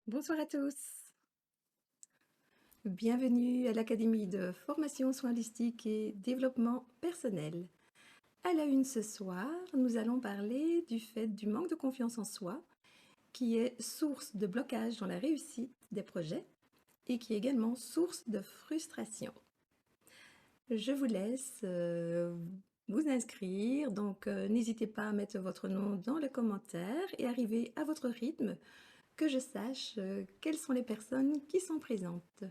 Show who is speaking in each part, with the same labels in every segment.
Speaker 1: Bonsoir à tous. Bienvenue à l'Académie de formation soins holistiques et développement personnel. À la une ce soir, nous allons parler du fait du manque de confiance en soi, qui est source de blocage dans la réussite des projets et qui est également source de frustration. Je vous laisse vous inscrire, donc n'hésitez pas à mettre votre nom dans les commentaires et arriver à votre rythme, que je sache quelles sont les personnes qui sont présentes.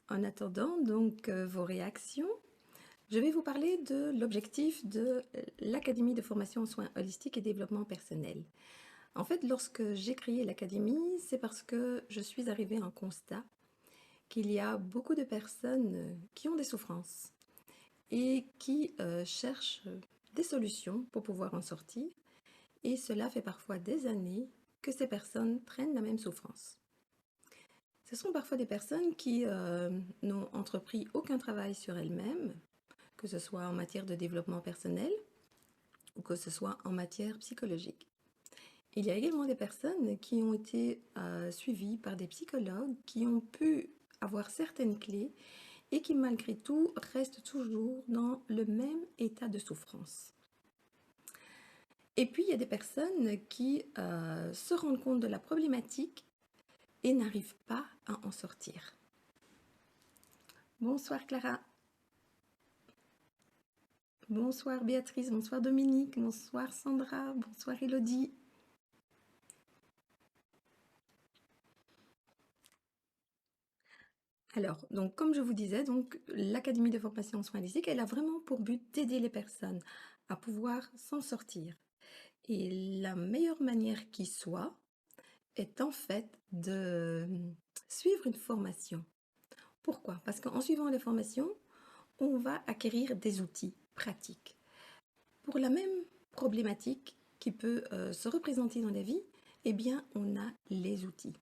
Speaker 1: En attendant donc vos réactions, je vais vous parler de l'objectif de l'Académie de formation en soins holistiques et développement personnel. En fait, lorsque j'ai créé l'Académie, c'est parce que je suis arrivée à un constat qu'il y a beaucoup de personnes qui ont des souffrances et qui cherchent des solutions pour pouvoir en sortir. Et cela fait parfois des années que ces personnes traînent la même souffrance. Ce sont parfois des personnes qui n'ont entrepris aucun travail sur elles-mêmes, que ce soit en matière de développement personnel ou que ce soit en matière psychologique. Il y a également des personnes qui ont été suivies par des psychologues qui ont pu avoir certaines clés et qui malgré tout restent toujours dans le même état de souffrance. Et puis il y a des personnes qui se rendent compte de la problématique et n'arrivent pas à en sortir. Bonsoir Clara. Bonsoir Béatrice, bonsoir Dominique, bonsoir Sandra, bonsoir Elodie. Alors, donc, comme je vous disais, donc, l'Académie de formation en soins holistiques, elle a vraiment pour but d'aider les personnes à pouvoir s'en sortir. Et la meilleure manière qui soit est en fait de suivre une formation. Pourquoi? Parce qu'en suivant les formations, on va acquérir des outils pratiques. Pour la même problématique qui peut se représenter dans la vie, eh bien, on a les outils.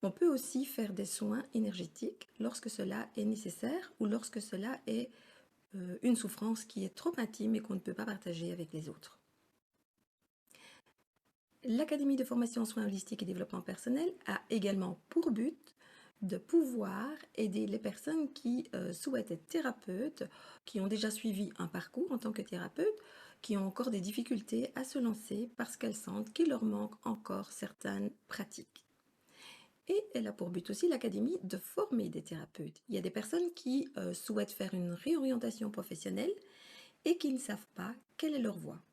Speaker 1: On peut aussi faire des soins énergétiques lorsque cela est nécessaire ou lorsque cela est une souffrance qui est trop intime et qu'on ne peut pas partager avec les autres. L'Académie de formation en soins holistiques et développement personnel a également pour but de pouvoir aider les personnes qui souhaitent être thérapeutes, qui ont déjà suivi un parcours en tant que thérapeute, qui ont encore des difficultés à se lancer parce qu'elles sentent qu'il leur manque encore certaines pratiques. Et elle a pour but aussi, l'Académie, de former des thérapeutes. Il y a des personnes qui souhaitent faire une réorientation professionnelle et qui ne savent pas quelle est leur voie,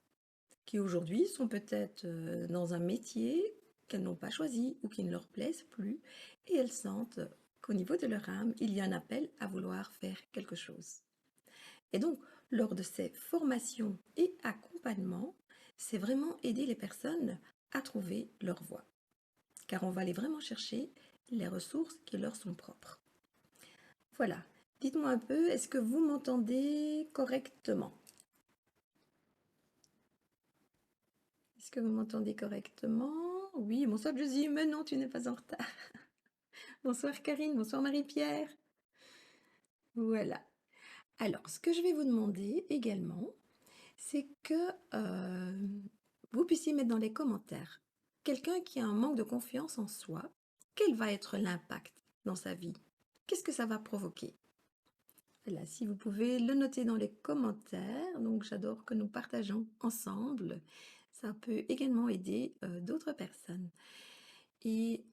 Speaker 1: qui aujourd'hui sont peut-être dans un métier qu'elles n'ont pas choisi ou qui ne leur plaisent plus, et elles sentent qu'au niveau de leur âme, il y a un appel à vouloir faire quelque chose. Et donc, lors de ces formations et accompagnements, c'est vraiment aider les personnes à trouver leur voie, car on va aller vraiment chercher les ressources qui leur sont propres. Voilà, dites-moi un peu, est-ce que vous m'entendez correctement? Est-ce que vous m'entendez correctement? Oui, bonsoir Josie, mais non, tu n'es pas en retard. Bonsoir Karine, bonsoir Marie-Pierre. Voilà. Alors, ce que je vais vous demander également, c'est que vous puissiez mettre dans les commentaires quelqu'un qui a un manque de confiance en soi, quel va être l'impact dans sa vie? Qu'est-ce que ça va provoquer? Voilà, si vous pouvez le noter dans les commentaires, donc j'adore que nous partageons ensemble. Ça peut également aider d'autres personnes. Et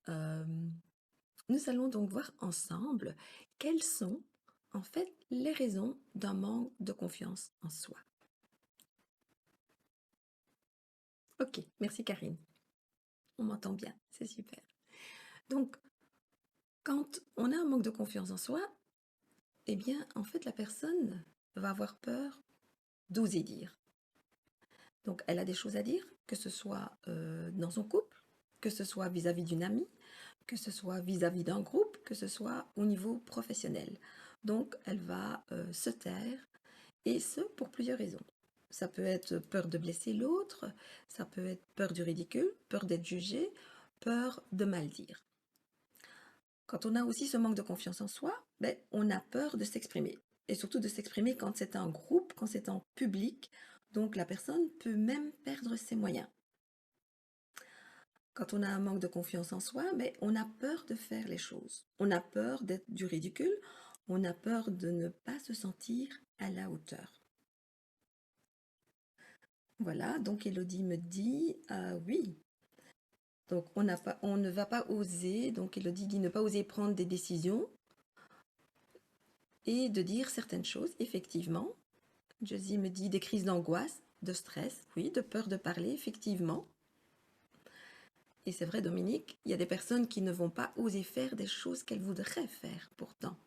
Speaker 1: nous allons donc voir ensemble quelles sont en fait les raisons d'un manque de confiance en soi. Ok, merci Karine. On m'entend bien, c'est super. Donc, quand on a un manque de confiance en soi, eh bien, en fait, la personne va avoir peur d'oser dire. Donc, elle a des choses à dire, que ce soit dans son couple, que ce soit vis-à-vis d'une amie, que ce soit vis-à-vis d'un groupe, que ce soit au niveau professionnel. Donc, elle va se taire, et ce, pour plusieurs raisons. Ça peut être peur de blesser l'autre, ça peut être peur du ridicule, peur d'être jugé, peur de mal dire. Quand on a aussi ce manque de confiance en soi, on a peur de s'exprimer. et surtout de s'exprimer quand c'est un groupe, quand c'est en public. Donc la personne peut même perdre ses moyens. Quand on a un manque de confiance en soi, mais on a peur de faire les choses. On a peur d'être du ridicule. On a peur de ne pas se sentir à la hauteur. Voilà, donc Elodie me dit oui. Donc on ne va pas oser, donc Elodie dit ne pas oser prendre des décisions et de dire certaines choses, effectivement. Josie me dit des crises d'angoisse, de stress, oui, de peur de parler, effectivement. Et c'est vrai, Dominique, il y a des personnes qui ne vont pas oser faire des choses qu'elles voudraient faire pourtant.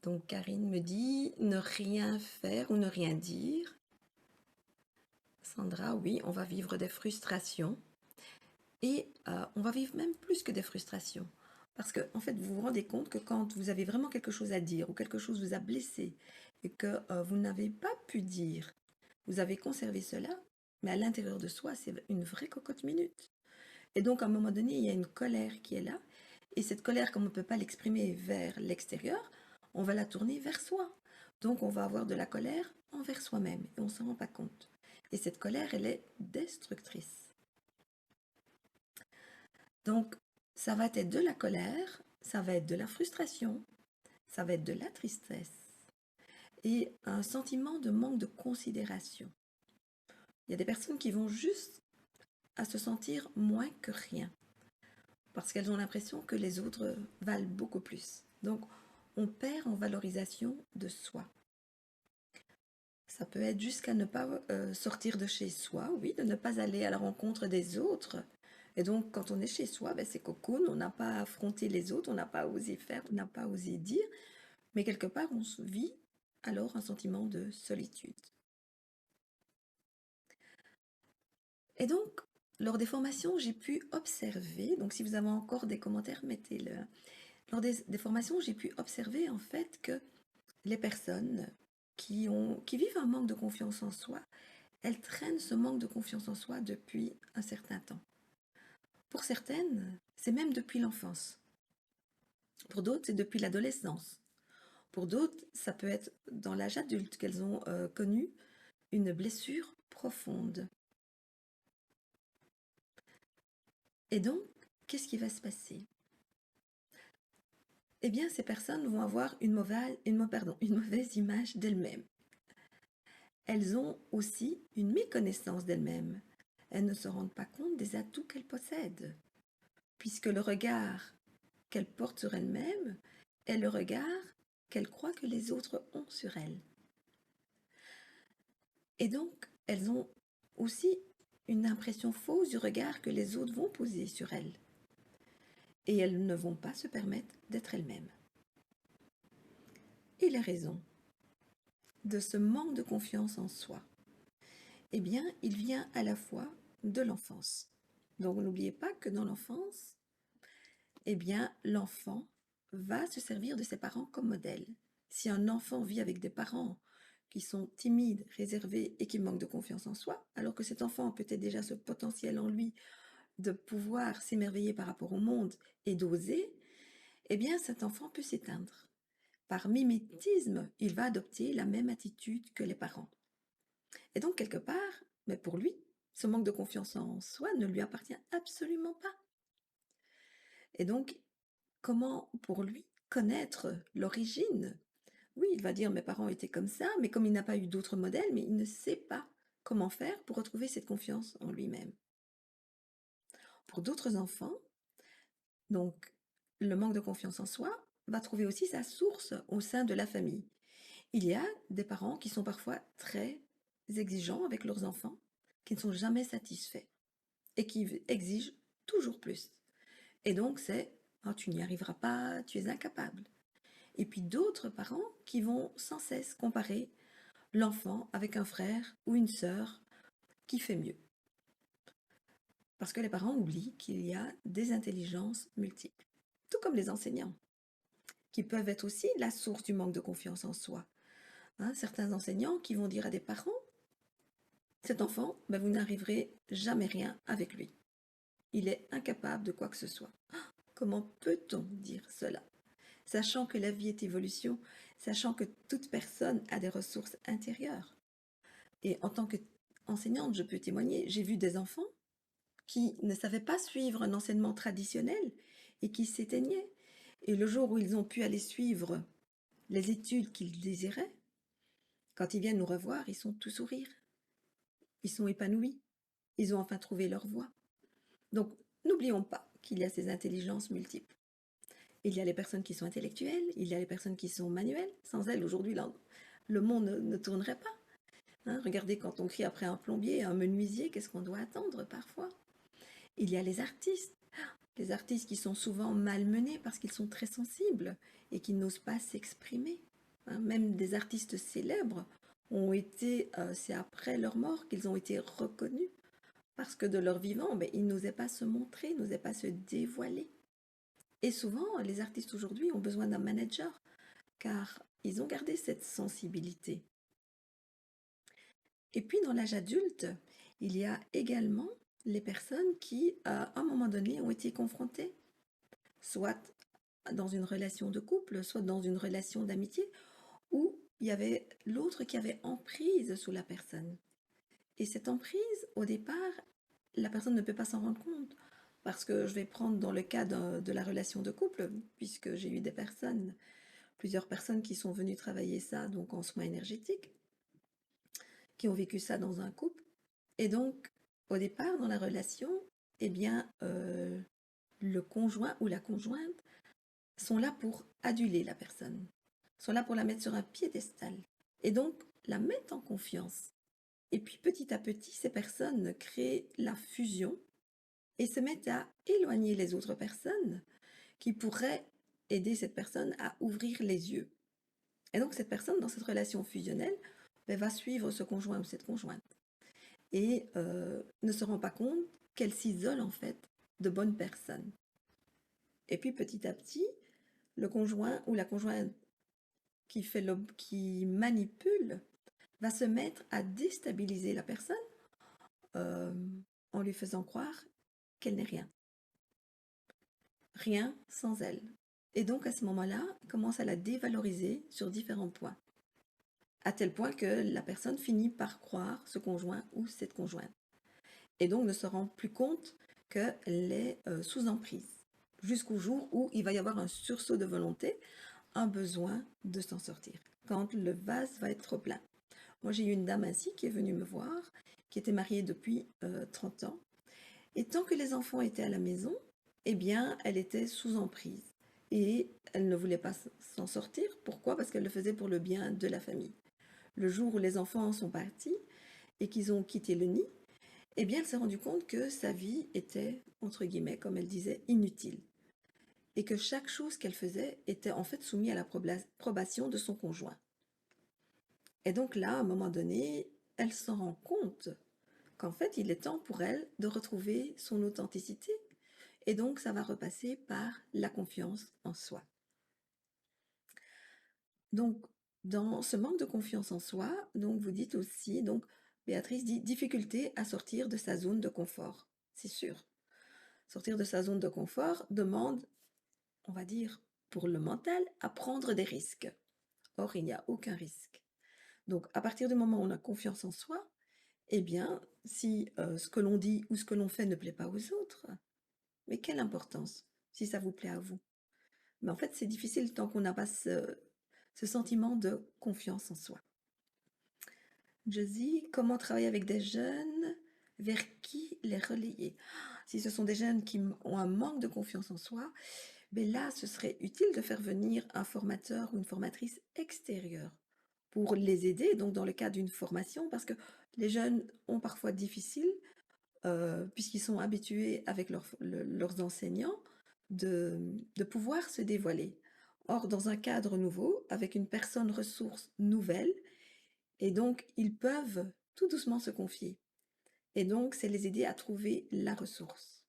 Speaker 1: Donc Karine me dit ne rien faire ou ne rien dire. Sandra, oui, on va vivre des frustrations. Et on va vivre même plus que des frustrations. Parce que, en fait, vous vous rendez compte que quand vous avez vraiment quelque chose à dire ou quelque chose vous a blessé et que vous n'avez pas pu dire, vous avez conservé cela, mais à l'intérieur de soi, c'est une vraie cocotte minute. Et donc, à un moment donné, il y a une colère qui est là. Et cette colère, comme on ne peut pas l'exprimer vers l'extérieur, on va la tourner vers soi. Donc, on va avoir de la colère envers soi-même et on ne s'en rend pas compte. Et cette colère, elle est destructrice. Donc, ça va être de la colère, ça va être de la frustration, ça va être de la tristesse et un sentiment de manque de considération. Il y a des personnes qui vont juste à se sentir moins que rien parce qu'elles ont l'impression que les autres valent beaucoup plus. Donc, on perd en valorisation de soi. Ça peut être jusqu'à ne pas sortir de chez soi, oui, de ne pas aller à la rencontre des autres. Et donc, quand on est chez soi, ben, c'est cocoon, on n'a pas affronté les autres, on n'a pas osé faire, on n'a pas osé dire, mais quelque part, on vit alors un sentiment de solitude. Et donc, lors des formations, j'ai pu observer, donc si vous avez encore des commentaires, mettez-le. Lors des formations, j'ai pu observer en fait que les personnes qui vivent un manque de confiance en soi, elles traînent ce manque de confiance en soi depuis un certain temps. Pour certaines, c'est même depuis l'enfance. Pour d'autres, c'est depuis l'adolescence. Pour d'autres, ça peut être dans l'âge adulte qu'elles ont connu une blessure profonde. Et donc, qu'est-ce qui va se passer? Eh bien, ces personnes vont avoir une mauvaise image d'elles-mêmes. Elles ont aussi une méconnaissance d'elles-mêmes. Elles ne se rendent pas compte des atouts qu'elles possèdent, puisque le regard qu'elles portent sur elles-mêmes est le regard qu'elles croient que les autres ont sur elles. Et donc, elles ont aussi une impression fausse du regard que les autres vont poser sur elles. Et elles ne vont pas se permettre d'être elles-mêmes. Et la raison de ce manque de confiance en soi, eh bien, il vient à la fois de l'enfance. Donc, n'oubliez pas que dans l'enfance, eh bien, l'enfant va se servir de ses parents comme modèle. Si un enfant vit avec des parents qui sont timides, réservés et qui manquent de confiance en soi, alors que cet enfant a peut-être déjà ce potentiel en lui de pouvoir s'émerveiller par rapport au monde et d'oser, eh bien cet enfant peut s'éteindre. Par mimétisme, il va adopter la même attitude que les parents. Et donc, quelque part, mais pour lui, ce manque de confiance en soi ne lui appartient absolument pas. Et donc, comment pour lui connaître l'origine? Oui, il va dire mes parents étaient comme ça, mais comme il n'a pas eu d'autres modèles, mais il ne sait pas comment faire pour retrouver cette confiance en lui-même. Pour d'autres enfants, donc le manque de confiance en soi va trouver aussi sa source au sein de la famille. Il y a des parents qui sont parfois très exigeants avec leurs enfants, qui ne sont jamais satisfaits et qui exigent toujours plus. Et donc c'est oh, tu n'y arriveras pas, tu es incapable. Et puis d'autres parents qui vont sans cesse comparer l'enfant avec un frère ou une sœur qui fait mieux. Parce que les parents oublient qu'il y a des intelligences multiples, tout comme les enseignants, qui peuvent être aussi la source du manque de confiance en soi. Hein, certains enseignants qui vont dire à des parents, cet enfant, ben, vous n'arriverez jamais rien avec lui. Il est incapable de quoi que ce soit. Comment peut-on dire cela? sachant que la vie est évolution, sachant que toute personne a des ressources intérieures. Et en tant qu'enseignante, je peux témoigner, j'ai vu des enfants qui ne savaient pas suivre un enseignement traditionnel et qui s'éteignaient. Et le jour où ils ont pu aller suivre les études qu'ils désiraient, quand ils viennent nous revoir, ils sont tout sourire. Ils sont épanouis. Ils ont enfin trouvé leur voie. Donc, n'oublions pas qu'il y a ces intelligences multiples. Il y a les personnes qui sont intellectuelles, il y a les personnes qui sont manuelles. Sans elles, aujourd'hui, le monde ne tournerait pas. Hein, regardez, quand on crie après un plombier, un menuisier, qu'est-ce qu'on doit attendre parfois? Il y a les artistes qui sont souvent malmenés parce qu'ils sont très sensibles et qui n'osent pas s'exprimer. Hein, même des artistes célèbres ont été, c'est après leur mort qu'ils ont été reconnus parce que de leur vivant, ben, ils n'osaient pas se montrer, n'osaient pas se dévoiler. Et souvent, les artistes aujourd'hui ont besoin d'un manager car ils ont gardé cette sensibilité. Et puis dans l'âge adulte, il y a également les personnes qui, à un moment donné, ont été confrontées, soit dans une relation de couple, soit dans une relation d'amitié, où il y avait l'autre qui avait emprise sur la personne. Et cette emprise, au départ, la personne ne peut pas s'en rendre compte. Parce que je vais prendre dans le cas de la relation de couple, puisque j'ai eu plusieurs personnes qui sont venues travailler ça donc en soins énergétiques, qui ont vécu ça dans un couple. Et donc, au départ, dans la relation, eh bien, le conjoint ou la conjointe sont là pour aduler la personne, sont là pour la mettre sur un piédestal, et donc la mettre en confiance. Et puis petit à petit, ces personnes créent la fusion et se mettent à éloigner les autres personnes qui pourraient aider cette personne à ouvrir les yeux. Et donc cette personne, dans cette relation fusionnelle, ben, va suivre ce conjoint ou cette conjointe et ne se rend pas compte qu'elle s'isole en fait de bonnes personnes. Et puis petit à petit, le conjoint ou la conjointe qui manipule va se mettre à déstabiliser la personne euh, en lui faisant croire qu'elle n'est rien. Rien sans elle. Et donc à ce moment-là, commence à la dévaloriser sur différents points. À tel point que la personne finit par croire ce conjoint ou cette conjointe. Et donc ne se rend plus compte qu'elle est sous emprise. Jusqu'au jour où il va y avoir un sursaut de volonté, un besoin de s'en sortir. Quand le vase va être plein. Moi, j'ai eu une dame ainsi qui est venue me voir, qui était mariée depuis 30 ans. Et tant que les enfants étaient à la maison, eh bien, elle était sous emprise. Et elle ne voulait pas s'en sortir. Pourquoi? Parce qu'elle le faisait pour le bien de la famille. Le jour où les enfants sont partis et qu'ils ont quitté le nid, eh bien, elle s'est rendue compte que sa vie était, entre guillemets, comme elle disait, inutile. Et que chaque chose qu'elle faisait était en fait soumise à l'approbation de son conjoint. Et donc là, à un moment donné, elle s'en rend compte qu'en fait, il est temps pour elle de retrouver son authenticité. Et donc, ça va repasser par la confiance en soi. Donc, dans ce manque de confiance en soi, donc vous dites aussi, donc Béatrice dit difficulté à sortir de sa zone de confort. C'est sûr. Sortir de sa zone de confort demande, on va dire, pour le mental, à prendre des risques. Or, il n'y a aucun risque. Donc, à partir du moment où on a confiance en soi, eh bien, si ce que l'on dit ou ce que l'on fait ne plaît pas aux autres, mais quelle importance si ça vous plaît à vous? Mais en fait, c'est difficile tant qu'on n'a pas ce sentiment de confiance en soi. Je dis, comment travailler avec des jeunes, vers qui les relayer? Si ce sont des jeunes qui ont un manque de confiance en soi, ben là, ce serait utile de faire venir un formateur ou une formatrice extérieure pour les aider, donc dans le cadre d'une formation, parce que les jeunes ont parfois difficile, puisqu'ils sont habitués avec leurs enseignants, de pouvoir se dévoiler. Or, dans un cadre nouveau, avec une personne ressource nouvelle, et donc ils peuvent tout doucement se confier. Et donc, c'est les aider à trouver la ressource.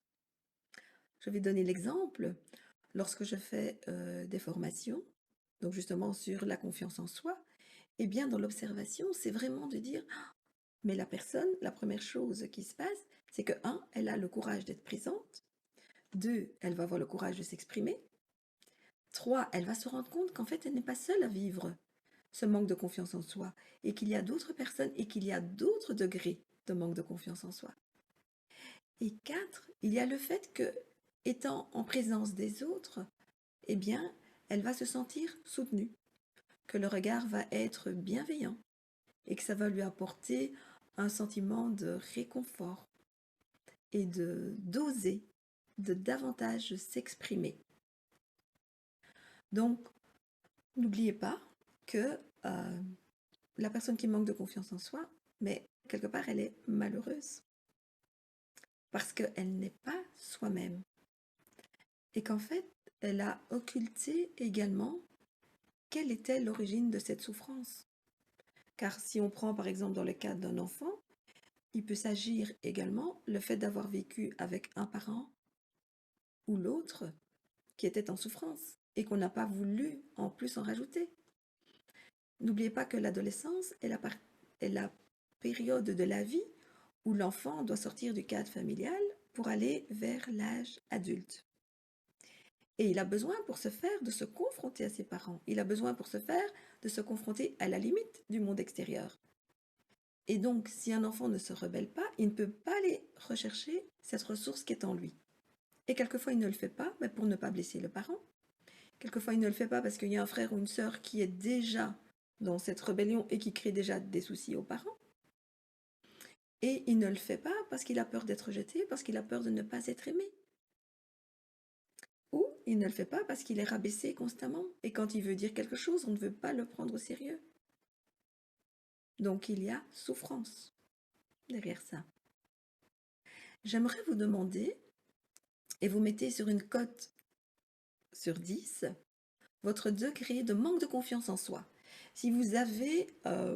Speaker 1: Je vais donner l'exemple. Lorsque je fais des formations, donc justement sur la confiance en soi, eh bien dans l'observation, c'est vraiment de dire, ah, mais la personne, la première chose qui se passe, c'est que, un, elle a le courage d'être présente, deux, elle va avoir le courage de s'exprimer, 3, elle va se rendre compte qu'en fait, elle n'est pas seule à vivre ce manque de confiance en soi et qu'il y a d'autres personnes et qu'il y a d'autres degrés de manque de confiance en soi. Et 4, il y a le fait que, étant en présence des autres, eh bien, elle va se sentir soutenue, que le regard va être bienveillant et que ça va lui apporter un sentiment de réconfort et de d'oser, de davantage s'exprimer. Donc, n'oubliez pas que la personne qui manque de confiance en soi, mais quelque part, elle est malheureuse parce qu'elle n'est pas soi-même et qu'en fait, elle a occulté également quelle était l'origine de cette souffrance. Car si on prend par exemple dans le cas d'un enfant, il peut s'agir également le fait d'avoir vécu avec un parent ou l'autre qui était en souffrance et qu'on n'a pas voulu en plus en rajouter. N'oubliez pas que l'adolescence est la période de la vie où l'enfant doit sortir du cadre familial pour aller vers l'âge adulte. Et il a besoin pour ce faire de se confronter à ses parents. Il a besoin pour ce faire de se confronter à la limite du monde extérieur. Et donc, si un enfant ne se rebelle pas, il ne peut pas aller rechercher cette ressource qui est en lui. Et quelquefois, il ne le fait pas pour ne pas blesser le parent. Quelquefois, il ne le fait pas parce qu'il y a un frère ou une sœur qui est déjà dans cette rébellion et qui crée déjà des soucis aux parents. Et il ne le fait pas parce qu'il a peur d'être rejeté, parce qu'il a peur de ne pas être aimé. Ou il ne le fait pas parce qu'il est rabaissé constamment. Et quand il veut dire quelque chose, on ne veut pas le prendre au sérieux. Donc il y a souffrance derrière ça. J'aimerais vous demander, et vous mettez sur une cote sur 10, votre degré de manque de confiance en soi. Si vous avez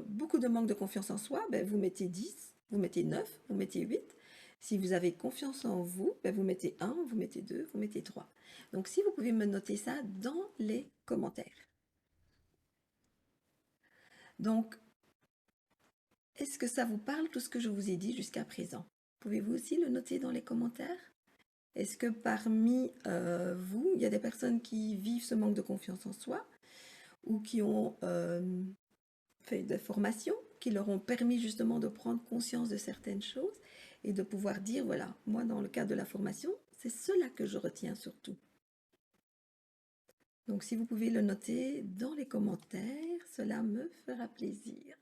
Speaker 1: beaucoup de manque de confiance en soi, vous mettez 10, vous mettez 9, vous mettez 8. Si vous avez confiance en vous, vous mettez 1, vous mettez 2, vous mettez 3. Donc si vous pouvez me noter ça dans les commentaires. Donc, est-ce que ça vous parle tout ce que je vous ai dit jusqu'à présent? Pouvez-vous aussi le noter dans les commentaires? Est-ce que parmi vous, il y a des personnes qui vivent ce manque de confiance en soi ou qui ont fait des formations qui leur ont permis justement de prendre conscience de certaines choses et de pouvoir dire, voilà, moi dans le cadre de la formation, c'est cela que je retiens surtout. Donc si vous pouvez le noter dans les commentaires, cela me fera plaisir.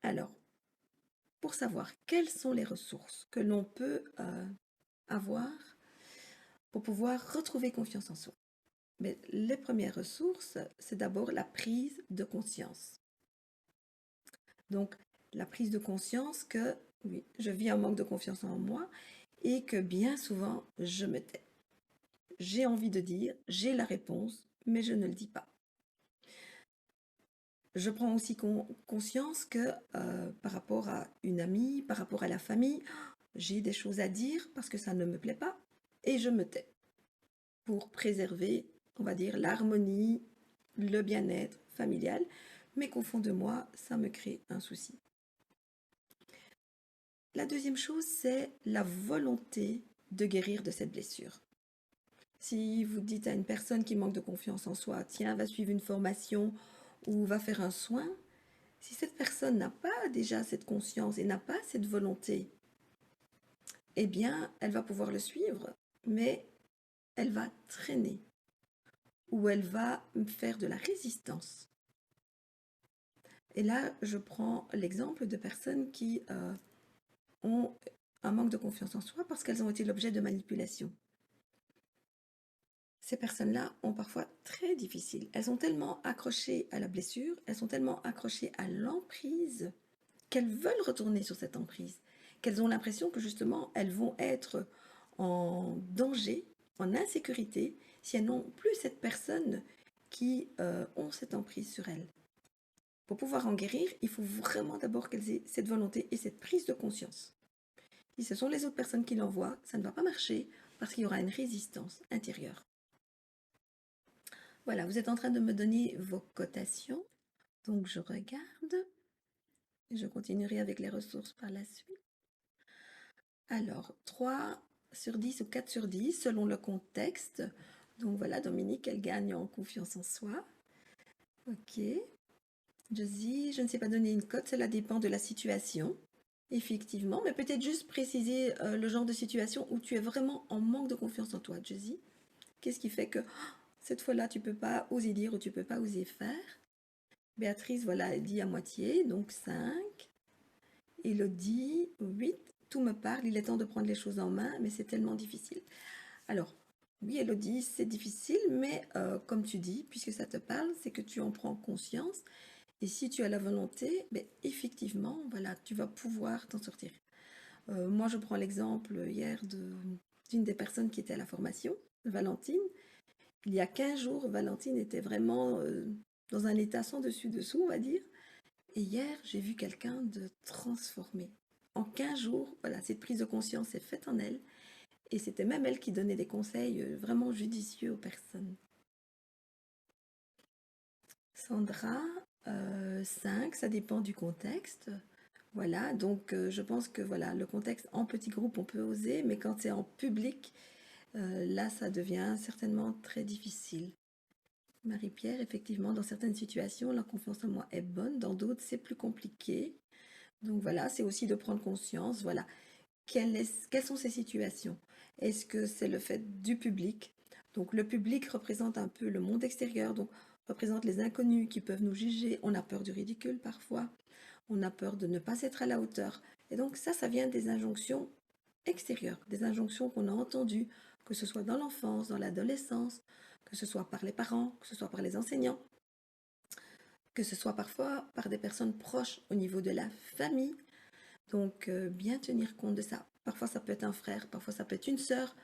Speaker 1: Alors, pour savoir quelles sont les ressources que l'on peut avoir pour pouvoir retrouver confiance en soi. Mais les premières ressources, c'est d'abord la prise de conscience. Donc, la prise de conscience que, oui, je vis un manque de confiance en moi et que bien souvent, je me tais. J'ai envie de dire, j'ai la réponse, mais je ne le dis pas. Je prends aussi conscience que par rapport à une amie, par rapport à la famille, j'ai des choses à dire parce que ça ne me plaît pas et je me tais pour préserver, on va dire, l'harmonie, le bien-être familial, mais qu'au fond de moi, ça me crée un souci. La deuxième chose, c'est la volonté de guérir de cette blessure. Si vous dites à une personne qui manque de confiance en soi, tiens, va suivre une formation ou va faire un soin, si cette personne n'a pas déjà cette conscience et n'a pas cette volonté, eh bien, elle va pouvoir le suivre, mais elle va traîner ou elle va faire de la résistance. Et là, je prends l'exemple de personnes qui ont un manque de confiance en soi parce qu'elles ont été l'objet de manipulation. Ces personnes-là ont parfois très difficile. Elles sont tellement accrochées à la blessure, elles sont tellement accrochées à l'emprise qu'elles veulent retourner sur cette emprise, qu'elles ont l'impression que justement elles vont être en danger, en insécurité, si elles n'ont plus cette personne qui ont cette emprise sur elles. Pour pouvoir en guérir, il faut vraiment d'abord qu'elles aient cette volonté et cette prise de conscience. Si ce sont les autres personnes qui l'envoient, ça ne va pas marcher parce qu'il y aura une résistance intérieure. Voilà, vous êtes en train de me donner vos cotations. Donc je regarde et je continuerai avec les ressources par la suite. Alors, 3 sur 10 ou 4 sur 10 selon le contexte. Donc voilà, Dominique, elle gagne en confiance en soi. Ok. Josie, je ne sais pas donner une cote, cela dépend de la situation. Effectivement, mais peut-être juste préciser le genre de situation où tu es vraiment en manque de confiance en toi, Josie. Qu'est-ce qui fait que cette fois-là, tu peux pas oser dire ou tu peux pas oser faire? Béatrice, voilà, elle dit à moitié, donc 5. Elodie, 8. Tout me parle, il est temps de prendre les choses en main, mais c'est tellement difficile. Alors, oui, Elodie, c'est difficile, mais comme tu dis, puisque ça te parle, c'est que tu en prends conscience. Et si tu as la volonté, ben, effectivement, voilà, tu vas pouvoir t'en sortir. Moi, je prends l'exemple hier d'une des personnes qui était à la formation, Valentine. Il y a 15 jours, Valentine était vraiment dans un état sans dessus-dessous, on va dire. Et hier, j'ai vu quelqu'un de transformé. En 15 jours, voilà, cette prise de conscience est faite en elle. Et c'était même elle qui donnait des conseils vraiment judicieux aux personnes. Sandra, 5, ça dépend du contexte. Voilà, donc je pense que voilà, le contexte en petit groupe, on peut oser, mais quand c'est en public, là, ça devient certainement très difficile. Marie-Pierre, effectivement, dans certaines situations, la confiance en moi est bonne, dans d'autres, c'est plus compliqué. Donc voilà, c'est aussi de prendre conscience, voilà, quelles sont ces situations? Est-ce que c'est le fait du public? Donc le public représente un peu le monde extérieur, donc représente les inconnus qui peuvent nous juger. On a peur du ridicule parfois, on a peur de ne pas être à la hauteur. Et donc ça vient des injonctions extérieures, des injonctions qu'on a entendues, que ce soit dans l'enfance, dans l'adolescence, que ce soit par les parents, que ce soit par les enseignants, que ce soit parfois par des personnes proches au niveau de la famille. Donc, bien tenir compte de ça. Parfois, ça peut être un frère, parfois, ça peut être une sœur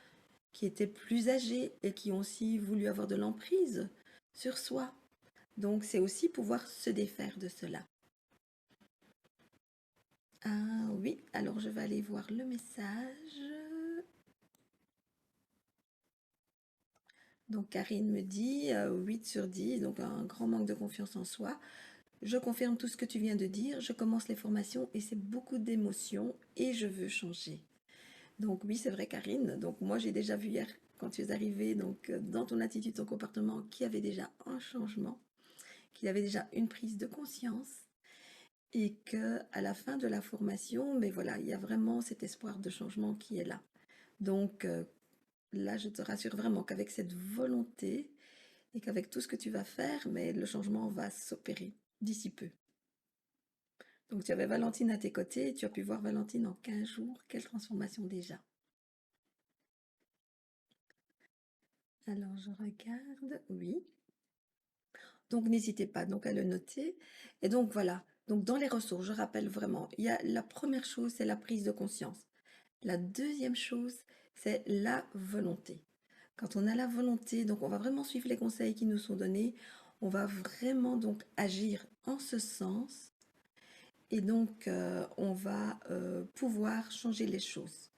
Speaker 1: qui était plus âgée et qui ont aussi voulu avoir de l'emprise sur soi. Donc, c'est aussi pouvoir se défaire de cela. Ah oui, alors je vais aller voir le message. Donc, Karine me dit 8 sur 10, donc un grand manque de confiance en soi. Je confirme tout ce que tu viens de dire. Je commence les formations et c'est beaucoup d'émotions et je veux changer. Donc oui, c'est vrai, Karine. Donc moi, j'ai déjà vu hier, quand tu es arrivée, donc dans ton attitude, ton comportement, qu'il y avait déjà un changement, qu'il y avait déjà une prise de conscience, et que à la fin de la formation, mais voilà, il y a vraiment cet espoir de changement qui est là. Donc là, je te rassure vraiment qu'avec cette volonté et qu'avec tout ce que tu vas faire, mais le changement va s'opérer d'ici peu. Donc tu avais Valentine à tes côtés, tu as pu voir Valentine en 15 jours. Quelle transformation déjà! Alors je regarde, oui. Donc n'hésitez pas donc à le noter. Et donc voilà, donc dans les ressources, je rappelle vraiment, il y a la première chose, c'est la prise de conscience. La deuxième chose, c'est la volonté. Quand on a la volonté, donc on va vraiment suivre les conseils qui nous sont donnés, on va vraiment donc agir en ce sens et donc on va pouvoir changer les choses.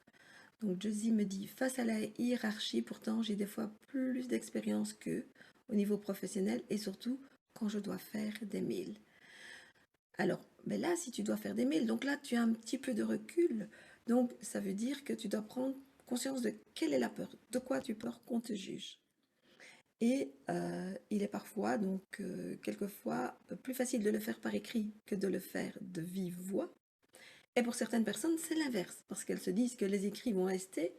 Speaker 1: Donc Josie me dit, face à la hiérarchie, pourtant j'ai des fois plus d'expérience qu'eux au niveau professionnel et surtout quand je dois faire des mails. Alors, ben là, si tu dois faire des mails, donc là, tu as un petit peu de recul. Donc, ça veut dire que tu dois prendre conscience de quelle est la peur, de quoi tu peur qu'on te juge. Et il est parfois, donc quelquefois, plus facile de le faire par écrit que de le faire de vive voix. Et pour certaines personnes, c'est l'inverse, parce qu'elles se disent que les écrits vont rester,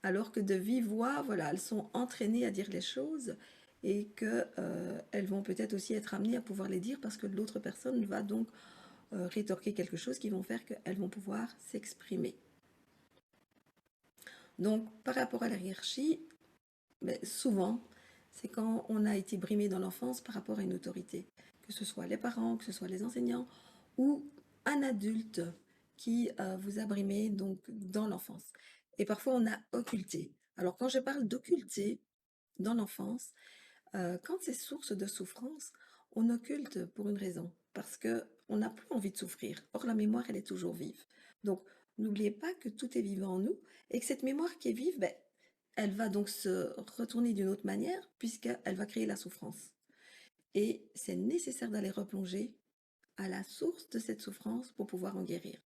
Speaker 1: alors que de vive voix, voilà, elles sont entraînées à dire les choses et que elles vont peut-être aussi être amenées à pouvoir les dire parce que l'autre personne va donc rétorquer quelque chose qui vont faire qu'elles vont pouvoir s'exprimer. Donc, par rapport à la hiérarchie, mais souvent, c'est quand on a été brimé dans l'enfance par rapport à une autorité, que ce soit les parents, que ce soit les enseignants, ou un adulte qui vous a brimé donc dans l'enfance. Et parfois, on a occulté. Alors, quand je parle d'occulter dans l'enfance, quand c'est source de souffrance, on occulte pour une raison, parce que on n'a plus envie de souffrir. Or, la mémoire, elle est toujours vive. Donc, n'oubliez pas que tout est vivant en nous et que cette mémoire qui est vive, ben, elle va donc se retourner d'une autre manière puisqu'elle va créer la souffrance. Et c'est nécessaire d'aller replonger à la source de cette souffrance pour pouvoir en guérir.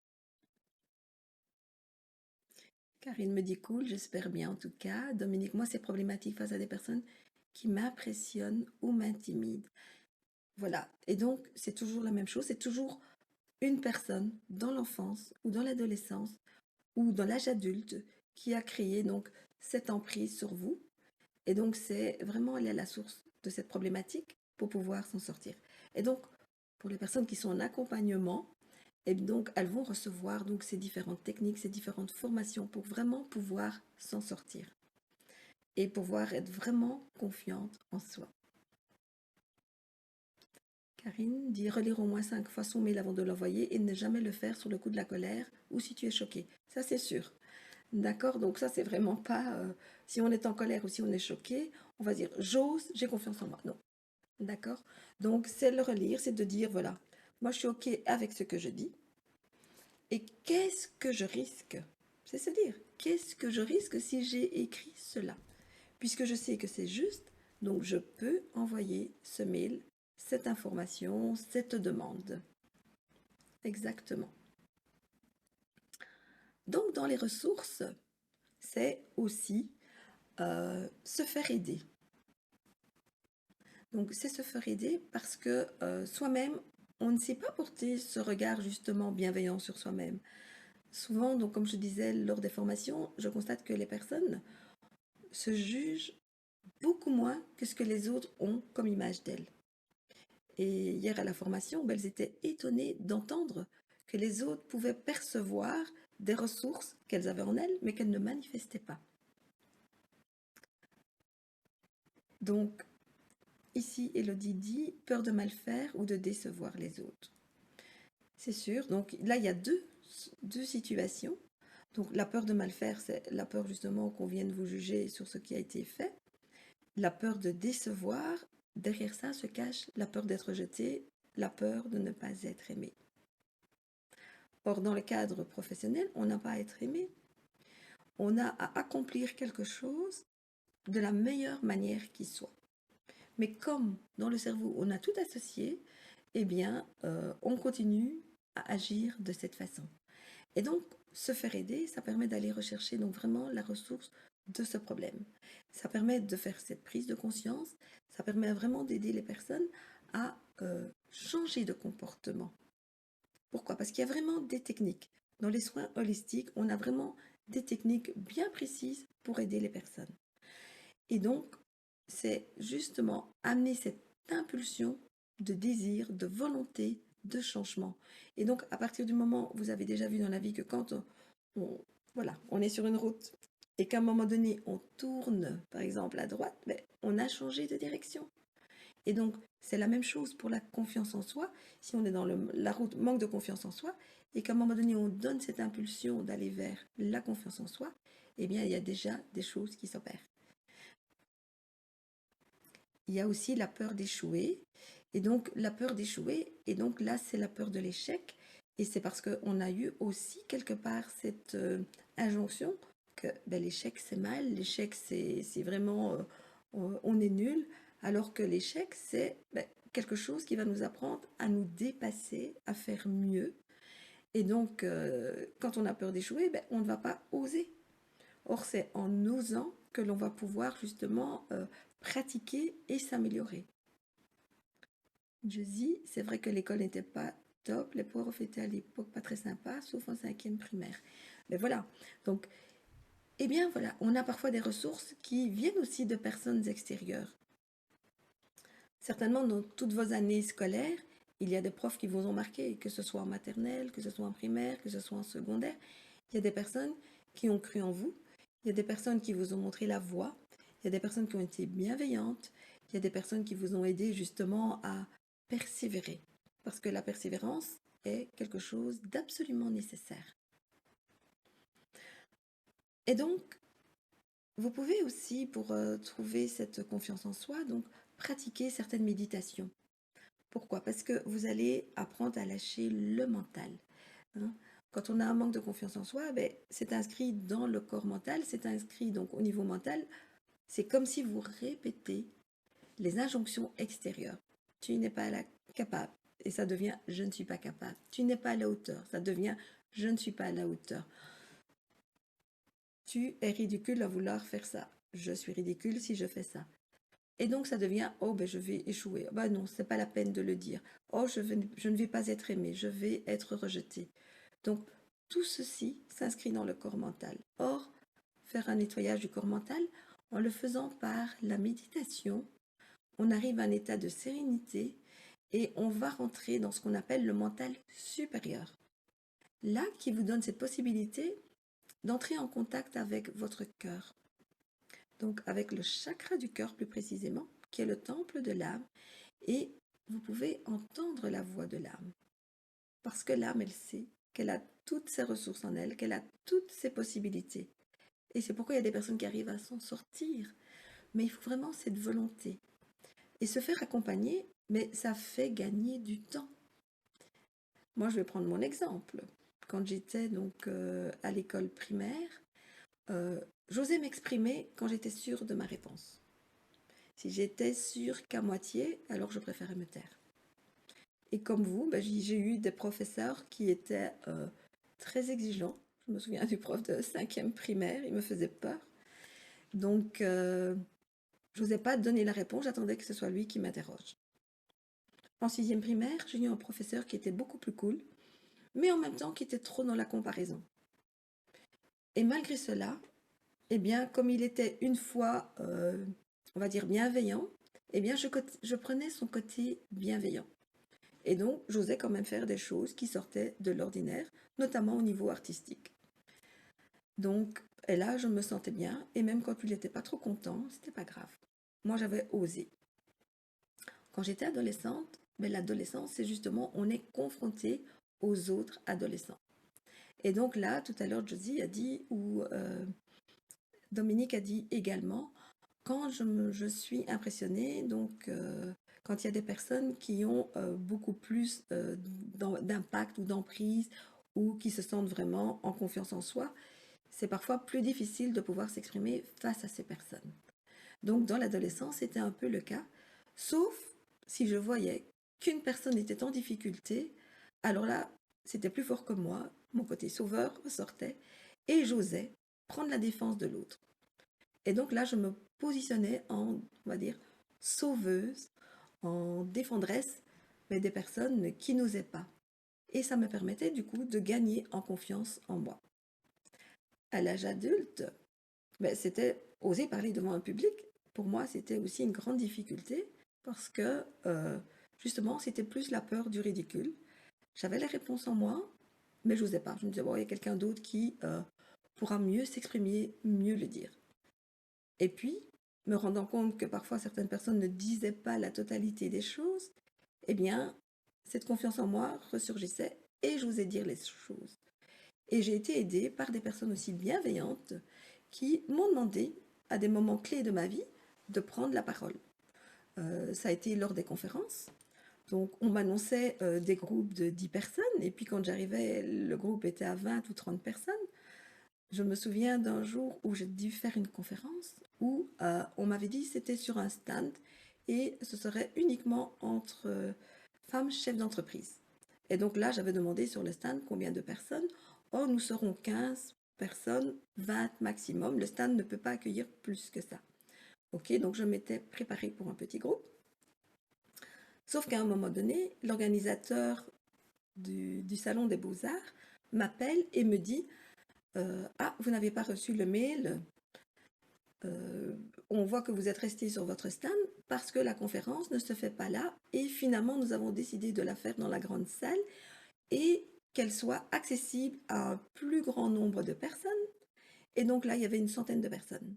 Speaker 1: Karine me dit cool, j'espère bien en tout cas. Dominique, moi c'est problématique face à des personnes qui m'impressionnent ou m'intimident. Voilà, et donc c'est toujours la même chose, c'est toujours une personne dans l'enfance ou dans l'adolescence ou dans l'âge adulte qui a créé donc cette emprise sur vous. Et donc c'est vraiment aller à la source de cette problématique pour pouvoir s'en sortir. Et donc pour les personnes qui sont en accompagnement, et donc elles vont recevoir donc ces différentes techniques, ces différentes formations pour vraiment pouvoir s'en sortir et pouvoir être vraiment confiante en soi. Karine dit relire au moins 5 fois son mail avant de l'envoyer et ne jamais le faire sur le coup de la colère ou si tu es choqué. Ça, c'est sûr. D'accord? Donc ça, c'est vraiment pas... si on est en colère ou si on est choqué, on va dire j'ose, j'ai confiance en moi. Non. D'accord? Donc c'est le relire, c'est de dire voilà, moi je suis OK avec ce que je dis et qu'est-ce que je risque? C'est se dire qu'est-ce que je risque si j'ai écrit cela? Puisque je sais que c'est juste, donc je peux envoyer ce mail, cette information, cette demande. Exactement. Donc dans les ressources, c'est aussi se faire aider. Donc c'est se faire aider parce que soi-même, on ne sait pas porter ce regard justement bienveillant sur soi-même. Souvent, donc comme je disais lors des formations, je constate que les personnes se jugent beaucoup moins que ce que les autres ont comme image d'elles. Et hier à la formation, elles étaient étonnées d'entendre que les autres pouvaient percevoir des ressources qu'elles avaient en elles, mais qu'elles ne manifestaient pas. Donc, ici, Elodie dit peur de mal faire ou de décevoir les autres. C'est sûr. Donc là, il y a deux situations. Donc la peur de mal faire, c'est la peur justement qu'on vienne vous juger sur ce qui a été fait. La peur de décevoir, derrière ça se cache la peur d'être rejeté, la peur de ne pas être aimé. Or, dans le cadre professionnel, on n'a pas à être aimé. On a à accomplir quelque chose de la meilleure manière qui soit. Mais comme dans le cerveau, on a tout associé, eh bien, on continue à agir de cette façon. Et donc, se faire aider, ça permet d'aller rechercher donc vraiment la ressource de ce problème. Ça permet de faire cette prise de conscience, ça permet vraiment d'aider les personnes à changer de comportement. Pourquoi? Parce qu'il y a vraiment des techniques. Dans les soins holistiques, on a vraiment des techniques bien précises pour aider les personnes. Et donc, c'est justement amener cette impulsion de désir, de volonté, de changement. Et donc, à partir du moment, vous avez déjà vu dans la vie que quand voilà, on est sur une route et qu'à un moment donné, on tourne, par exemple, à droite, ben, on a changé de direction. Et donc, c'est la même chose pour la confiance en soi. Si on est dans la route manque de confiance en soi et qu'à un moment donné, on donne cette impulsion d'aller vers la confiance en soi, eh bien, il y a déjà des choses qui s'opèrent. Il y a aussi la peur d'échouer. Et donc, la peur d'échouer, et donc là, c'est la peur de l'échec. Et c'est parce qu'on a eu aussi quelque part cette injonction que ben, l'échec, c'est mal, l'échec, c'est vraiment, on est nul, alors que l'échec, c'est ben, quelque chose qui va nous apprendre à nous dépasser, à faire mieux. Et donc, quand on a peur d'échouer, ben, on ne va pas oser. Or, c'est en osant que l'on va pouvoir justement pratiquer et s'améliorer. Je dis, c'est vrai que l'école n'était pas top, les profs étaient à l'époque pas très sympas, sauf en 5e primaire. Mais voilà, donc, eh bien voilà, on a parfois des ressources qui viennent aussi de personnes extérieures. Certainement, dans toutes vos années scolaires, il y a des profs qui vous ont marqué, que ce soit en maternelle, que ce soit en primaire, que ce soit en secondaire. Il y a des personnes qui ont cru en vous, il y a des personnes qui vous ont montré la voie, il y a des personnes qui ont été bienveillantes, il y a des personnes qui vous ont aidé justement à persévérer. Parce que la persévérance est quelque chose d'absolument nécessaire. Et donc, vous pouvez aussi, pour trouver cette confiance en soi, donc pratiquer certaines méditations. Pourquoi? Parce que vous allez apprendre à lâcher le mental. Hein. Quand on a un manque de confiance en soi, ben, c'est inscrit dans le corps mental, c'est inscrit donc au niveau mental. C'est comme si vous répétez les injonctions extérieures. Tu n'es pas capable. Et ça devient je ne suis pas capable. Tu n'es pas à la hauteur. Ça devient je ne suis pas à la hauteur. tu es ridicule à vouloir faire ça. Je suis ridicule si je fais ça. Et donc ça devient, oh ben je vais échouer. Bah non, c'est pas la peine de le dire. Oh, je ne vais pas être aimé, je vais être rejeté. Donc tout ceci s'inscrit dans le corps mental. Or, faire un nettoyage du corps mental, en le faisant par la méditation, on arrive à un état de sérénité et on va rentrer dans ce qu'on appelle le mental supérieur. Là, qui vous donne cette possibilité d'entrer en contact avec votre cœur. Donc avec le chakra du cœur plus précisément, qui est le temple de l'âme, et vous pouvez entendre la voix de l'âme. Parce que l'âme, elle sait qu'elle a toutes ses ressources en elle, qu'elle a toutes ses possibilités. Et c'est pourquoi il y a des personnes qui arrivent à s'en sortir. Mais il faut vraiment cette volonté. Et se faire accompagner, mais ça fait gagner du temps. Moi, je vais prendre mon exemple. Quand j'étais donc à l'école primaire, j'osais m'exprimer quand j'étais sûre de ma réponse. Si j'étais sûre qu'à moitié, alors je préférais me taire. Et comme vous, ben, j'ai eu des professeurs qui étaient très exigeants. Je me souviens du prof de 5e primaire, il me faisait peur. Donc, je n'osais pas donner la réponse, j'attendais que ce soit lui qui m'interroge. En 6e primaire, j'ai eu un professeur qui était beaucoup plus cool, mais en même temps qui était trop dans la comparaison. Et malgré cela, eh bien, comme il était une fois, on va dire, bienveillant, eh bien, je prenais son côté bienveillant. Et donc, j'osais quand même faire des choses qui sortaient de l'ordinaire, notamment au niveau artistique. Donc, et là, je me sentais bien, et même quand il n'était pas trop content, c'était pas grave. Moi, j'avais osé. Quand j'étais adolescente, mais l'adolescence, c'est justement, on est confronté aux autres adolescents. Et donc là, tout à l'heure, Josie a dit, ou Dominique a dit également, quand je suis impressionnée, donc quand il y a des personnes qui ont beaucoup plus d'impact ou d'emprise ou qui se sentent vraiment en confiance en soi, c'est parfois plus difficile de pouvoir s'exprimer face à ces personnes. Donc dans l'adolescence, c'était un peu le cas, sauf si je voyais qu'une personne était en difficulté, alors là, c'était plus fort que moi, mon côté sauveur ressortait et j'osais prendre la défense de l'autre. Et donc là, je me positionnais en, on va dire, sauveuse, en défendresse, mais des personnes qui n'osaient pas. Et ça me permettait du coup de gagner en confiance en moi. À l'âge adulte, ben, c'était oser parler devant un public. Pour moi, c'était aussi une grande difficulté parce que justement, c'était plus la peur du ridicule. J'avais les réponses en moi, mais je n'osais pas. Je me disais, bon, il y a quelqu'un d'autre qui pourra mieux s'exprimer, mieux le dire. Et puis, me rendant compte que parfois certaines personnes ne disaient pas la totalité des choses, eh bien, cette confiance en moi ressurgissait et j'osais dire les choses. Et j'ai été aidée par des personnes aussi bienveillantes qui m'ont demandé, à des moments clés de ma vie, de prendre la parole. Ça a été lors des conférences. Donc, on m'annonçait des groupes de 10 personnes, et puis quand j'arrivais, le groupe était à 20 ou 30 personnes. Je me souviens d'un jour où j'ai dû faire une conférence où on m'avait dit que c'était sur un stand et ce serait uniquement entre femmes chefs d'entreprise. Et donc là, j'avais demandé sur le stand combien de personnes. Oh, nous serons 15 personnes, 20 maximum. Le stand ne peut pas accueillir plus que ça. Ok, donc je m'étais préparée pour un petit groupe. Sauf qu'à un moment donné, l'organisateur du Salon des Beaux-Arts m'appelle et me dit ah, vous n'avez pas reçu le mail. On voit que vous êtes resté sur votre stand parce que la conférence ne se fait pas là et finalement nous avons décidé de la faire dans la grande salle et qu'elle soit accessible à un plus grand nombre de personnes. Et donc là, il y avait une centaine de personnes.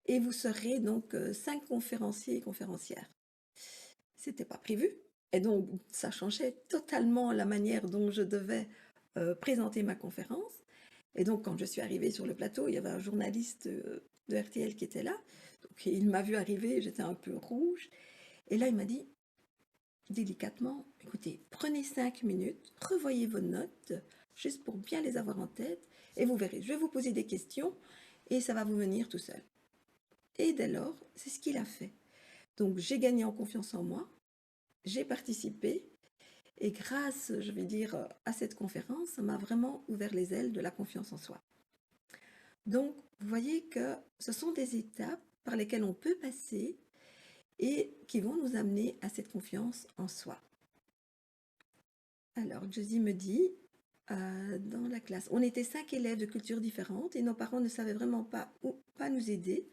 Speaker 1: Et vous serez donc 5 conférenciers et conférencières. C'était pas prévu. Et donc, ça changeait totalement la manière dont je devais présenter ma conférence. Et donc, quand je suis arrivée sur le plateau, il y avait un journaliste de RTL qui était là. Donc, il m'a vu arriver, j'étais un peu rouge. Et là, il m'a dit, délicatement, écoutez, prenez 5 minutes, revoyez vos notes, juste pour bien les avoir en tête, et vous verrez, je vais vous poser des questions, et ça va vous venir tout seul. Et dès lors, c'est ce qu'il a fait. Donc, j'ai gagné en confiance en moi, j'ai participé, et grâce, je vais dire, à cette conférence, ça m'a vraiment ouvert les ailes de la confiance en soi. Donc, vous voyez que ce sont des étapes par lesquelles on peut passer et qui vont nous amener à cette confiance en soi. Alors, Josie me dit, dans la classe, on était 5 élèves de cultures différentes et nos parents ne savaient vraiment pas où pas nous aider,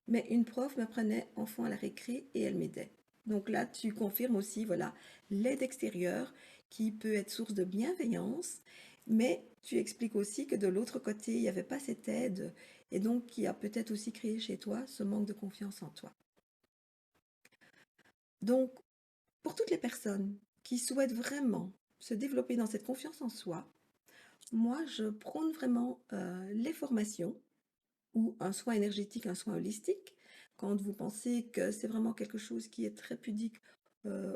Speaker 1: mais une prof me prenait enfant à la récré et elle m'aidait. Donc là, tu confirmes aussi, voilà, l'aide extérieure qui peut être source de bienveillance, mais tu expliques aussi que de l'autre côté, il n'y avait pas cette aide et donc qui a peut-être aussi créé chez toi ce manque de confiance en toi. Donc, pour toutes les personnes qui souhaitent vraiment se développer dans cette confiance en soi, moi, je prône vraiment les formations ou un soin énergétique, un soin holistique. Quand vous pensez que c'est vraiment quelque chose qui est très pudique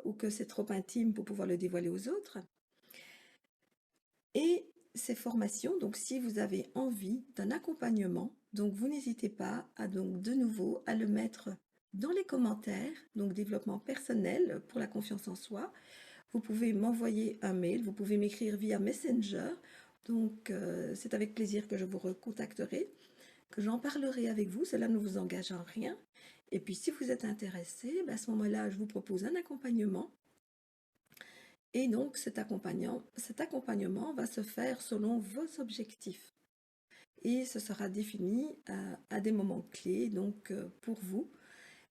Speaker 1: ou que c'est trop intime pour pouvoir le dévoiler aux autres. Et ces formations, donc si vous avez envie d'un accompagnement, donc vous n'hésitez pas à donc de nouveau à le mettre dans les commentaires, donc développement personnel pour la confiance en soi. Vous pouvez m'envoyer un mail, vous pouvez m'écrire via Messenger. Donc c'est avec plaisir que je vous recontacterai, que j'en parlerai avec vous. Cela ne vous engage en rien. Et puis si vous êtes intéressé, à ce moment-là, je vous propose un accompagnement. Et donc cet accompagnement va se faire selon vos objectifs. Et ce sera défini à des moments clés donc pour vous.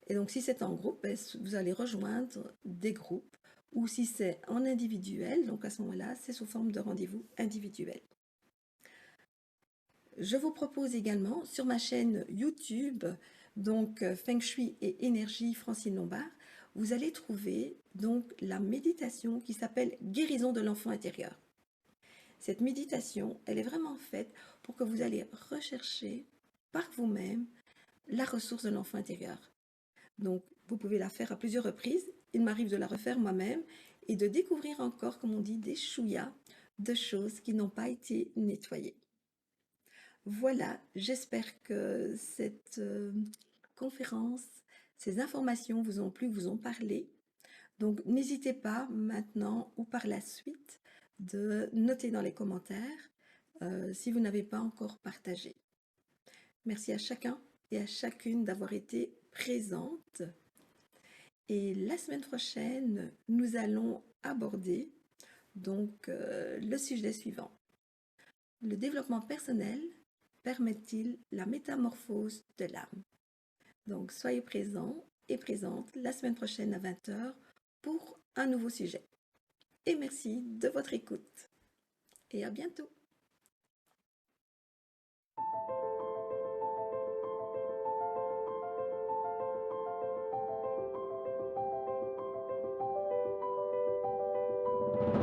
Speaker 1: Et donc si c'est en groupe, vous allez rejoindre des groupes. Ou si c'est en individuel, donc à ce moment-là, c'est sous forme de rendez-vous individuel. Je vous propose également sur ma chaîne YouTube, donc Feng Shui et Énergie Francine Lombard, vous allez trouver donc la méditation qui s'appelle Guérison de l'enfant intérieur. Cette méditation, elle est vraiment faite pour que vous allez rechercher par vous-même la ressource de l'enfant intérieur. Donc, vous pouvez la faire à plusieurs reprises. Il m'arrive de la refaire moi-même et de découvrir encore, comme on dit, des chouïas de choses qui n'ont pas été nettoyées. Voilà, j'espère que cette conférence, ces informations vous ont plu, vous ont parlé. Donc, n'hésitez pas maintenant ou par la suite de noter dans les commentaires si vous n'avez pas encore partagé. Merci à chacun et à chacune d'avoir été présente. Et la semaine prochaine, nous allons aborder donc le sujet suivant. Le développement personnel permet-il la métamorphose de l'âme? Donc soyez présents et présentes la semaine prochaine à 20h pour un nouveau sujet. Et merci de votre écoute. Et à bientôt.